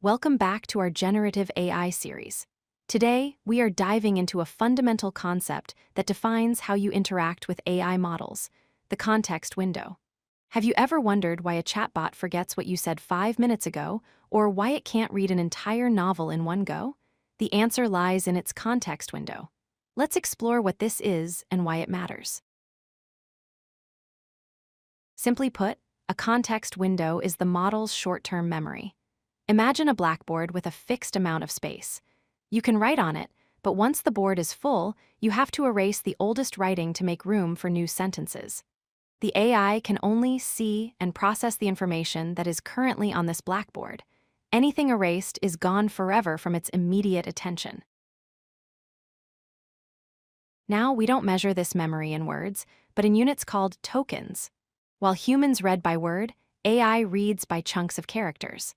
Welcome back to our Generative AI series. Today, we are diving into a fundamental concept that defines how you interact with AI models, the context window. Have you ever wondered why a chatbot forgets what you said 5 minutes ago, or why it can't read an entire novel in one go? The answer lies in its context window. Let's explore what this is and why it matters. Simply put, a context window is the model's short-term memory. Imagine a blackboard with a fixed amount of space. You can write on it, but once the board is full, you have to erase the oldest writing to make room for new sentences. The AI can only see and process the information that is currently on this blackboard. Anything erased is gone forever from its immediate attention. Now, we don't measure this memory in words, but in units called tokens. While humans read by word, AI reads by chunks of characters.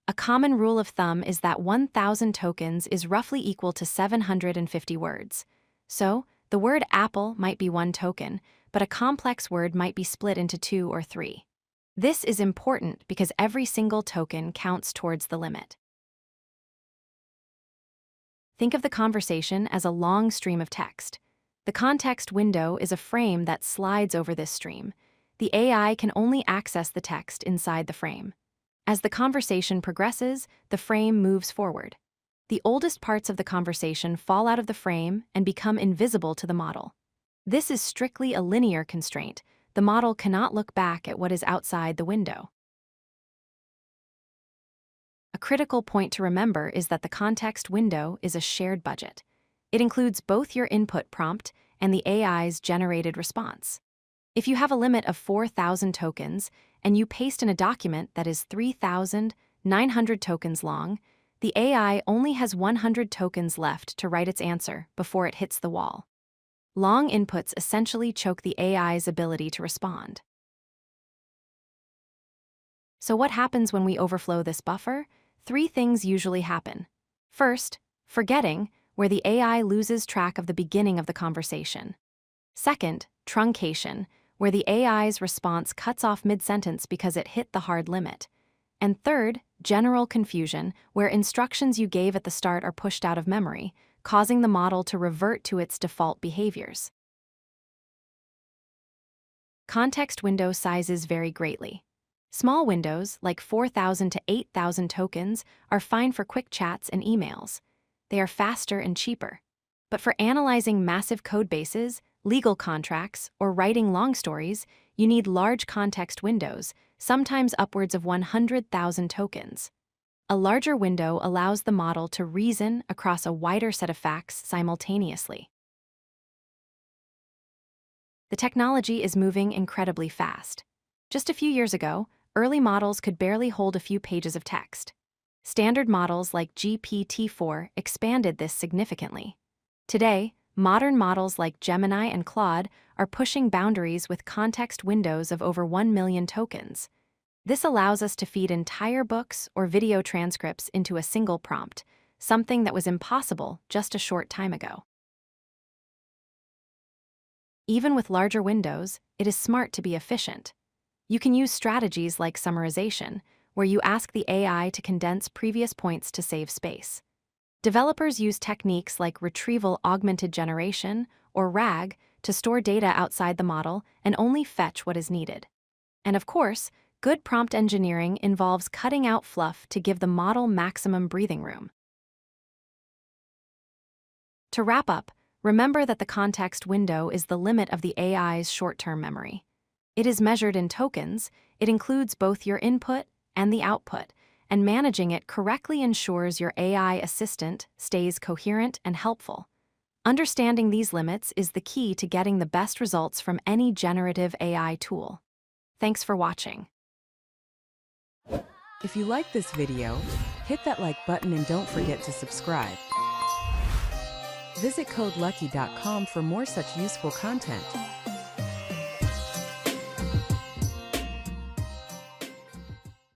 A common rule of thumb is that 1,000 tokens is roughly equal to 750 words. So, the word apple might be one token, but a complex word might be split into 2 or 3. This is important because every single token counts towards the limit. Think of the conversation as a long stream of text. The context window is a frame that slides over this stream. The AI can only access the text inside the frame. As the conversation progresses, the frame moves forward. The oldest parts of the conversation fall out of the frame and become invisible to the model. This is strictly a linear constraint. The model cannot look back at what is outside the window. A critical point to remember is that the context window is a shared budget. It includes both your input prompt and the AI's generated response. If you have a limit of 4,000 tokens and you paste in a document that is 3,900 tokens long, the AI only has 100 tokens left to write its answer before it hits the wall. Long inputs essentially choke the AI's ability to respond. So what happens when we overflow this buffer? 3 things usually happen. First, forgetting, where the AI loses track of the beginning of the conversation. Second, truncation, where the AI's response cuts off mid-sentence because it hit the hard limit. And third, general confusion, where instructions you gave at the start are pushed out of memory, causing the model to revert to its default behaviors. Context window sizes vary greatly. Small windows, like 4,000 to 8,000 tokens, are fine for quick chats and emails. They are faster and cheaper. But for analyzing massive code bases, legal contracts, or writing long stories, you need large context windows, sometimes upwards of 100,000 tokens. A larger window allows the model to reason across a wider set of facts simultaneously. The technology is moving incredibly fast. Just a few years ago, early models could barely hold a few pages of text. Standard models like GPT-4 expanded this significantly. Today, modern models like Gemini and Claude are pushing boundaries with context windows of over 1 million tokens. This allows us to feed entire books or video transcripts into a single prompt, something that was impossible just a short time ago. Even with larger windows, it is smart to be efficient. You can use strategies like summarization, where you ask the AI to condense previous points to save space. Developers use techniques like retrieval augmented generation, or RAG, to store data outside the model and only fetch what is needed. And of course, good prompt engineering involves cutting out fluff to give the model maximum breathing room. To wrap up, remember that the context window is the limit of the AI's short-term memory. It is measured in tokens. It includes both your input and the output, and managing it correctly ensures your AI assistant stays coherent and helpful. Understanding these limits is the key to getting the best results from any generative AI tool. Thanks for watching. If you like this video, hit that like button and don't forget to subscribe. Visit codelucky.com for more such useful content.